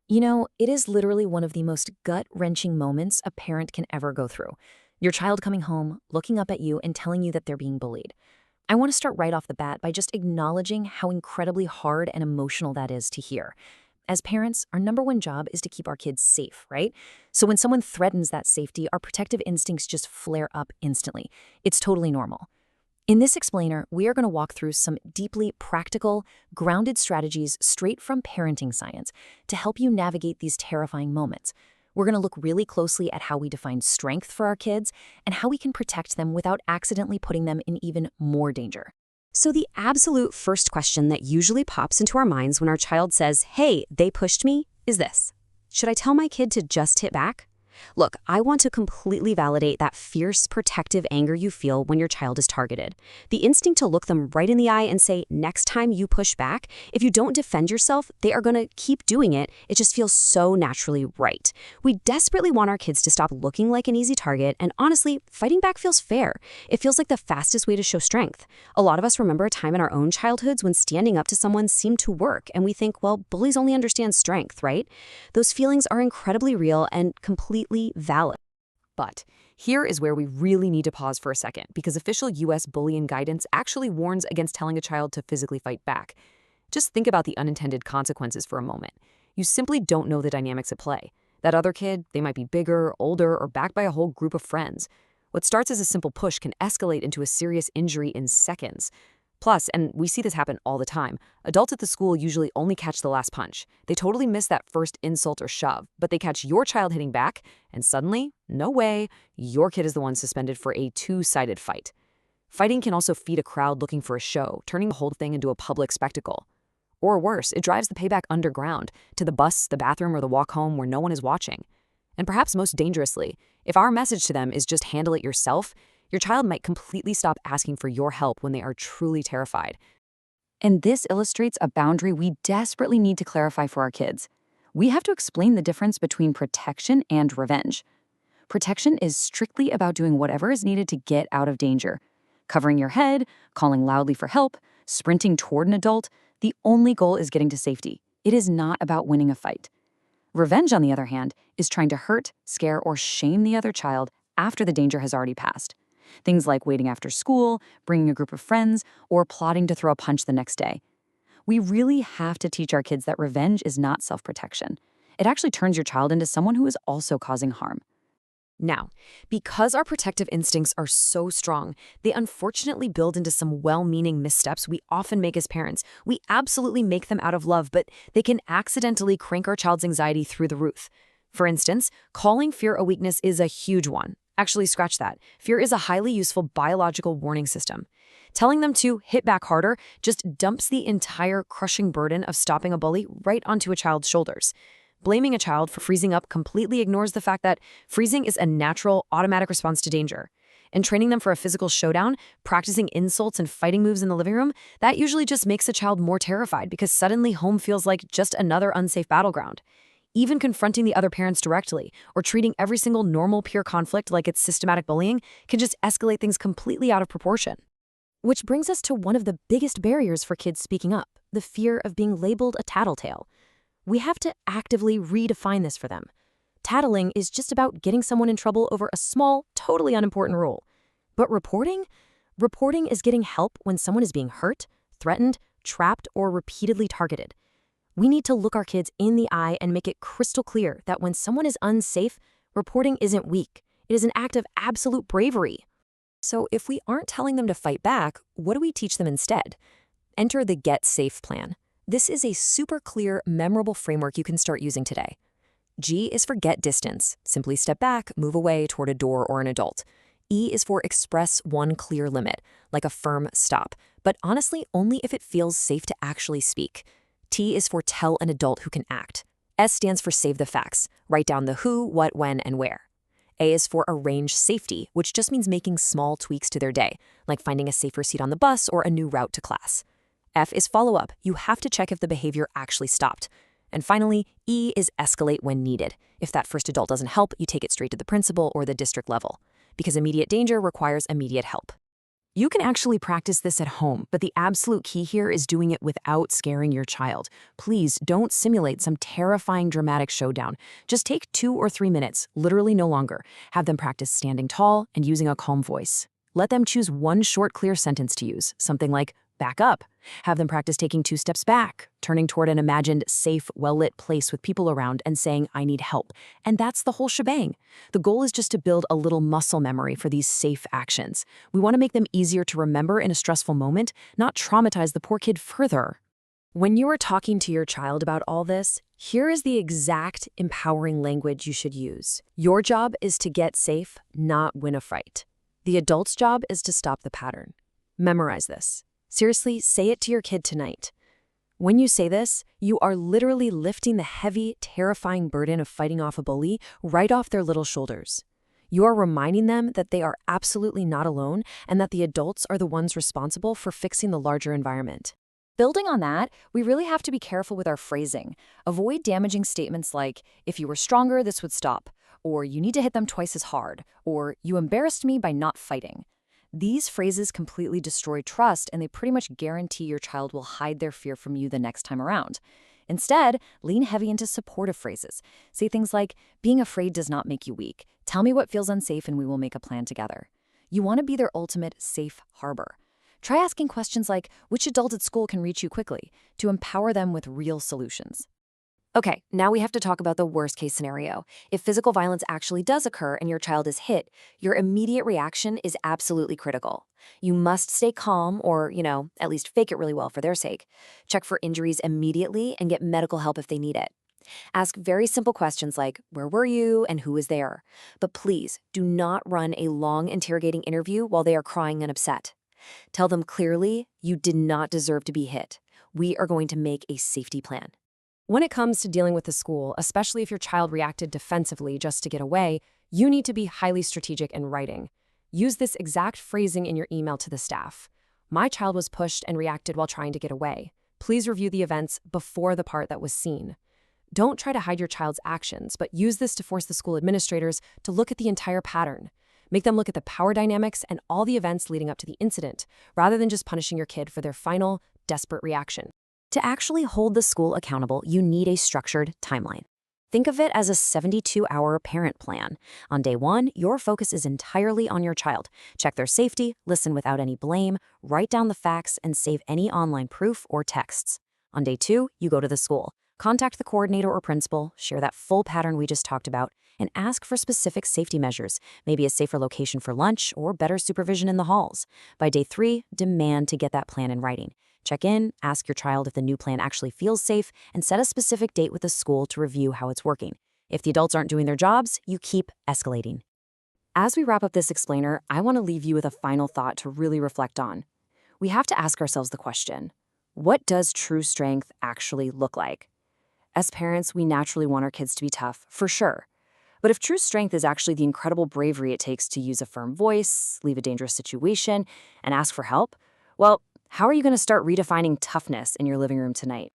It is literally one of the most gut-wrenching moments a parent can ever go through. Your child coming home, looking up at you, and telling you that they're being bullied. I want to start right off the bat by just acknowledging how incredibly hard and emotional that is to hear. As parents, our number one job is to keep our kids safe, right? So when someone threatens that safety, our protective instincts just flare up instantly. It's totally normal. In this explainer, we are going to walk through some deeply practical, grounded strategies straight from parenting science to help you navigate these terrifying moments. We're going to look really closely at how we define strength for our kids and how we can protect them without accidentally putting them in even more danger. So the absolute first question that usually pops into our minds when our child says, "Hey, they pushed me," is this. Should I tell my kid to just hit back? Look, I want to completely validate that fierce, protective anger you feel when your child is targeted. The instinct to look them right in the eye and say, next time you push back, if you don't defend yourself, they are going to keep doing it. It just feels so naturally right. We desperately want our kids to stop looking like an easy target, and honestly, fighting back feels fair. It feels like the fastest way to show strength. A lot of us remember a time in our own childhoods when standing up to someone seemed to work, and we think, well, bullies only understand strength, right? Those feelings are incredibly real and completely valid. But here is where we really need to pause for a second, because official U.S. bullying guidance actually warns against telling a child to physically fight back. Just think about the unintended consequences for a moment. You simply don't know the dynamics at play. That other kid, they might be bigger, older, or backed by a whole group of friends. What starts as a simple push can escalate into a serious injury in seconds. Plus, and we see this happen all the time, adults at the school usually only catch the last punch. They totally miss that first insult or shove, but they catch your child hitting back, and suddenly, no way, your kid is the one suspended for a two-sided fight. Fighting can also feed a crowd looking for a show, turning the whole thing into a public spectacle. Or worse, it drives the payback underground, to the bus, the bathroom, or the walk home where no one is watching. And perhaps most dangerously, if our message to them is just handle it yourself, your child might completely stop asking for your help when they are truly terrified. And this illustrates a boundary we desperately need to clarify for our kids. We have to explain the difference between protection and revenge. Protection is strictly about doing whatever is needed to get out of danger. Covering your head, calling loudly for help, sprinting toward an adult, the only goal is getting to safety. It is not about winning a fight. Revenge, on the other hand, is trying to hurt, scare, or shame the other child after the danger has already passed. Things like waiting after school, bringing a group of friends, or plotting to throw a punch the next day. We really have to teach our kids that revenge is not self-protection. It actually turns your child into someone who is also causing harm. Now, because our protective instincts are so strong, they unfortunately build into some well-meaning missteps we often make as parents. We absolutely make them out of love, but they can accidentally crank our child's anxiety through the roof. For instance, calling fear a weakness is a huge one. Actually, scratch that. Fear is a highly useful biological warning system. Telling them to hit back harder just dumps the entire crushing burden of stopping a bully right onto a child's shoulders. Blaming a child for freezing up completely ignores the fact that freezing is a natural, automatic response to danger. And training them for a physical showdown, practicing insults and fighting moves in the living room, that usually just makes a child more terrified because suddenly home feels like just another unsafe battleground. Even confronting the other parents directly or treating every single normal peer conflict like it's systematic bullying can just escalate things completely out of proportion. Which brings us to one of the biggest barriers for kids speaking up, the fear of being labeled a tattletale. We have to actively redefine this for them. Tattling is just about getting someone in trouble over a small, totally unimportant rule. But reporting? Reporting is getting help when someone is being hurt, threatened, trapped, or repeatedly targeted. We need to look our kids in the eye and make it crystal clear that when someone is unsafe, reporting isn't weak. It is an act of absolute bravery. So if we aren't telling them to fight back, what do we teach them instead? Enter the Get Safe plan. This is a super clear, memorable framework you can start using today. G is for get distance. Simply step back, move away toward a door or an adult. E is for express one clear limit, like a firm stop, but honestly only if it feels safe to actually speak. T is for tell an adult who can act. S stands for save the facts. Write down the who, what, when, and where. A is for arrange safety, which just means making small tweaks to their day, like finding a safer seat on the bus or a new route to class. F is follow up. You have to check if the behavior actually stopped. And finally, E is escalate when needed. If that first adult doesn't help, you take it straight to the principal or the district level, because immediate danger requires immediate help. You can actually practice this at home, but the absolute key here is doing it without scaring your child. Please don't simulate some terrifying dramatic showdown. Just take 2 or 3 minutes, literally no longer. Have them practice standing tall and using a calm voice. Let them choose one short, clear sentence to use, something like, back up. Have them practice taking 2 steps back, turning toward an imagined, safe, well-lit place with people around and saying, I need help. And that's the whole shebang. The goal is just to build a little muscle memory for these safe actions. We want to make them easier to remember in a stressful moment, not traumatize the poor kid further. When you are talking to your child about all this, here is the exact empowering language you should use. Your job is to get safe, not win a fight. The adult's job is to stop the pattern. Memorize this. Seriously, say it to your kid tonight. When you say this, you are literally lifting the heavy, terrifying burden of fighting off a bully right off their little shoulders. You are reminding them that they are absolutely not alone and that the adults are the ones responsible for fixing the larger environment. Building on that, we really have to be careful with our phrasing. Avoid damaging statements like, if you were stronger, this would stop, or you need to hit them twice as hard, or you embarrassed me by not fighting. These phrases completely destroy trust, and they pretty much guarantee your child will hide their fear from you the next time around. Instead, lean heavy into supportive phrases. Say things like, being afraid does not make you weak. Tell me what feels unsafe and we will make a plan together. You want to be their ultimate safe harbor. Try asking questions like, which adult at school can reach you quickly, to empower them with real solutions. Okay, now we have to talk about the worst-case scenario. If physical violence actually does occur and your child is hit, your immediate reaction is absolutely critical. You must stay calm or, at least fake it really well for their sake. Check for injuries immediately and get medical help if they need it. Ask very simple questions like, where were you and who was there? But please, do not run a long interrogating interview while they are crying and upset. Tell them clearly, you did not deserve to be hit. We are going to make a safety plan. When it comes to dealing with the school, especially if your child reacted defensively just to get away, you need to be highly strategic in writing. Use this exact phrasing in your email to the staff. My child was pushed and reacted while trying to get away. Please review the events before the part that was seen. Don't try to hide your child's actions, but use this to force the school administrators to look at the entire pattern. Make them look at the power dynamics and all the events leading up to the incident, rather than just punishing your kid for their final, desperate reaction. To actually hold the school accountable, you need a structured timeline. Think of it as a 72-hour parent plan. On day 1, your focus is entirely on your child. Check their safety, listen without any blame, write down the facts, and save any online proof or texts. On day 2, you go to the school. Contact the coordinator or principal, share that full pattern we just talked about, and ask for specific safety measures, maybe a safer location for lunch or better supervision in the halls. By day 3, demand to get that plan in writing. Check in, ask your child if the new plan actually feels safe, and set a specific date with the school to review how it's working. If the adults aren't doing their jobs, you keep escalating. As we wrap up this explainer, I want to leave you with a final thought to really reflect on. We have to ask ourselves the question, what does true strength actually look like? As parents, we naturally want our kids to be tough, for sure. But if true strength is actually the incredible bravery it takes to use a firm voice, leave a dangerous situation, and ask for help, well, how are you going to start redefining toughness in your living room tonight?